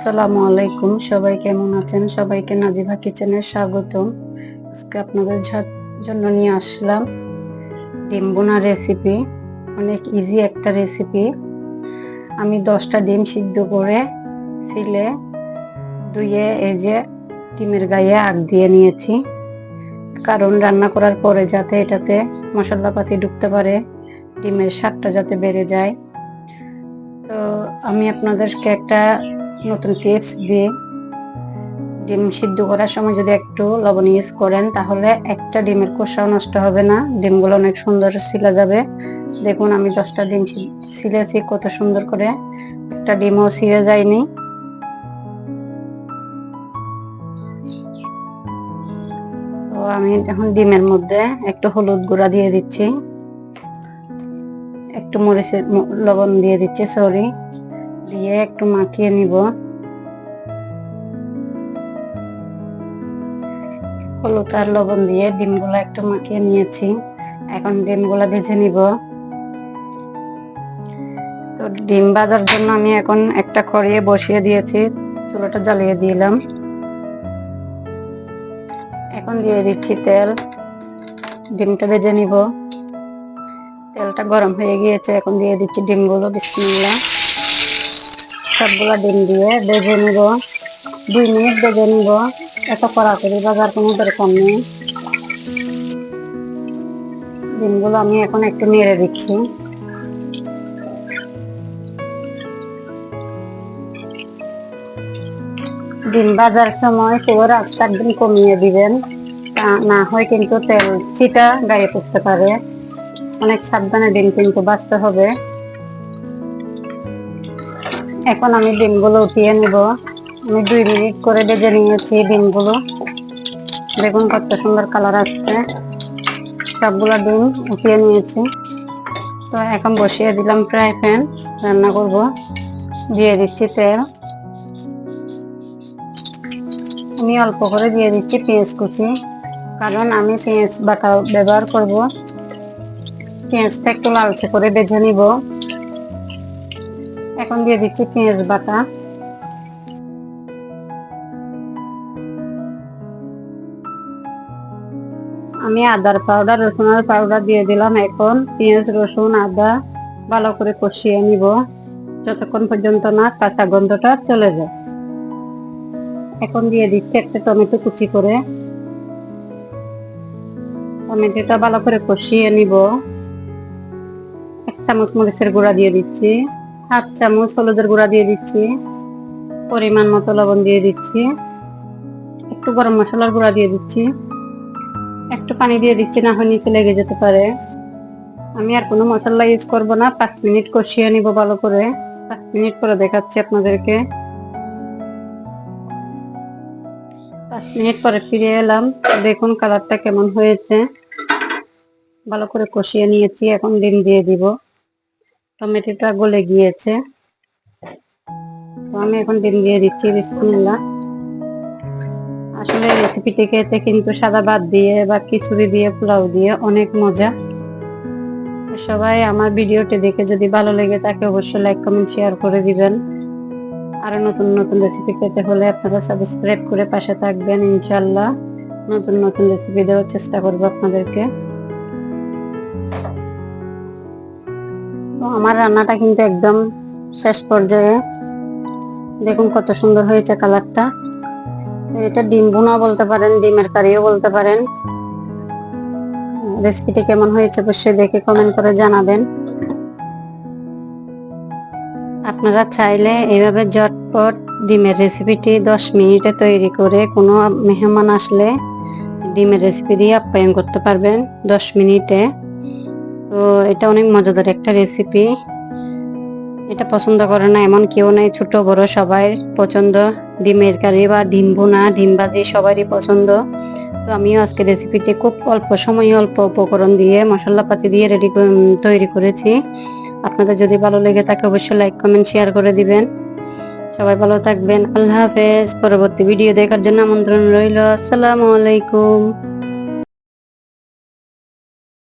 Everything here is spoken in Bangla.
আসসালামু আলাইকুম, সবাই কেমন আছেন? সবাইকে নাজিভা কিচেনে স্বাগতম। আজকে আপনাদের জন্য নিয়ে আসলাম ডিম বোনা রেসিপি। অনেক ইজি একটা রেসিপি। আমি 10টা ডিম সিদ্ধ করে ছিলে ধুয়ে এই যে ডিমের গায়ে আগ দিয়ে নিয়েছি, কারণ রান্না করার পরে যাতে এটাতে মশলাপাতি ঢুকতে পারে, ডিমের স্বাদটা যাতে বেড়ে যায়। তো আমি আপনাদেরকে একটা নতুন টিপস দিই, ডিম সিদ্ধ করার সময় যদি একটু লবণ ইউজ করেন তাহলে একটা ডিমের খোসাও নষ্ট হবে না, ডিমগুলো অনেক সুন্দর ছিলা যাবে। দেখুন আমি 10টা ডিম ছিলেছি কত সুন্দর করে, একটা ডিমও ছিঁড়ে যায়নি। তো আমি এখন ডিমের মধ্যে একটু হলুদ গুঁড়া দিয়ে দিচ্ছি, একটু মরিচের লবণ দিয়ে দিচ্ছি, দিয়ে একটু মাখিয়ে নিব। হলুদ আর লবণ দিয়ে ডিমগুলো একটু মাখিয়ে নিয়েছি। এখন ডিমগুলো ভেজে নিব। তো ডিম ভাজার জন্য আমি এখন একটা কড়াইয়ে বসিয়ে দিয়েছি, চুলাটা জ্বালিয়ে দিলাম। এখন দিয়ে দিচ্ছি তেল, ডিমটা ভেজে নিব। তেলটা গরম হয়ে গিয়েছে, এখন দিয়ে দিচ্ছি ডিমগুলো। বিসমিল্লাহ। সবগুলো ডিম দিয়ে ভেজে নিব, 2 মিনিট ভেজে নিব। এত কড়াকড়ি ভাজার কোনো দরকার নেই। ডিমগুলো আমি এখন একটু নেড়ে দিচ্ছি। ডিম ভাজার সময় চুলার আঁচটা একদম কমিয়ে দিবেন, না হয় কিন্তু তেল ছিটা গায়ে পড়তে পারে। অনেক সাবধানে ডিম কিন্তু ভাজতে হবে। এখন আমি ডিমগুলো উঠিয়ে নিব। আমি 2 মিনিট করে ভেজে নিয়েছি ডিমগুলো। দেখুন কত সুন্দর কালার আসছে। সবগুলো ডিম উঠিয়ে নিয়েছি। তো এখন বসিয়ে দিলাম ফ্রাই প্যান, রান্না করব। দিয়ে দিচ্ছি তেল। আমি অল্প করে দিয়ে দিচ্ছি পেঁয়াজ কুচি, কারণ আমি পেঁয়াজ বাটা ব্যবহার করব। পেঁয়াজটা একটু লালচে করে ভেজে নিব। এখন দিয়ে দিচ্ছি পেঁয়াজ বাটা। আমি আদার পাউডার, রসুনের পাউডার দিয়ে দিলাম। এখন পেঁয়াজ রসুন আদা ভালো করে কষিয়ে নিব, যতক্ষণ পর্যন্ত না কাঁচা গন্ধটা চলে যায়। এখন দিয়ে দিচ্ছি একটা টমেটো কুচি করে। টমেটোটা ভালো করে কষিয়ে নিব। 1 চামচ মরিচের গুঁড়া দিয়ে দিচ্ছি, 1/2 চামচ হলুদের গুঁড়া দিয়ে দিচ্ছি, পরিমাণ মতো লবণ দিয়ে দিচ্ছি, একটু গরম মশলার গুঁড়া দিয়ে দিচ্ছি, একটু পানি দিয়ে দিচ্ছি, না হয় নিচে লেগে যেতে পারে। আমি আর কোনো মশলা ইউজ করব না। 5 মিনিট কষিয়ে নিব ভালো করে। 5 মিনিট পরে দেখাচ্ছি আপনাদেরকে। 5 মিনিট পরে ফিরে এলাম। দেখুন কালারটা কেমন হয়েছে। ভালো করে কষিয়ে নিয়েছি। এখন ডিম দিয়ে দিব। টমেটোটা গলে গিয়েছে, তো আমি এখন ডিম দিয়ে দিচ্ছি। বিসমিল্লাহ। আসলে রেসিপিটি খেতে কিন্তু সাদা ভাত দিয়ে বা খিচুড়ি দিয়ে, পোলাও দিয়ে অনেক মজা। সবাই আমার ভিডিওটি দেখে যদি ভালো লেগে থাকে অবশ্যই লাইক কমেন্ট শেয়ার করে দিবেন। আরো নতুন নতুন রেসিপি পেতে হলে আপনারা সাবস্ক্রাইব করে পাশে থাকবেন। ইনশাআল্লাহ নতুন নতুন রেসিপি দেওয়ার চেষ্টা করব আপনাদেরকে। তো আমার রান্নাটা কিন্তু একদম শেষ পর্যায়ে। দেখুন কত সুন্দর হয়েছে কালারটা। এটা ডিম ভুনা বলতে পারেন, ডিমের কারিও বলতে পারেন। রেসিপিটি কেমন হয়েছে অবশ্যই দেখে কমেন্ট করে জানাবেন। আপনারা চাইলে এইভাবে ঝটপট ডিমের রেসিপিটি 10 মিনিটে তৈরি করে কোনো মেহমান আসলে ডিমের রেসিপি দিয়ে আপ্যায়ন করতে পারবেন 10 মিনিটে। তো এটা অনেক মজাদার একটা রেসিপি। এটা পছন্দ করে না এমন কেউ নেই, ছোট বড় সবাই পছন্দ। ডিমের কারি বা ডিম ভুনা, ডিম ভাজি সবারই পছন্দ। তো আমিও আজকে রেসিপিটি খুব অল্প সময়ে অল্প উপকরণ দিয়ে মশলাপাতি দিয়ে তৈরি করেছি। আপনাদের যদি ভালো লেগে থাকে অবশ্যই লাইক কমেন্ট শেয়ার করে দিবেন। সবাই ভালো থাকবেন। আল্লাহ হাফেজ। পরবর্তী ভিডিও দেখার জন্য আমন্ত্রণ রইল। আসসালামু আলাইকুম।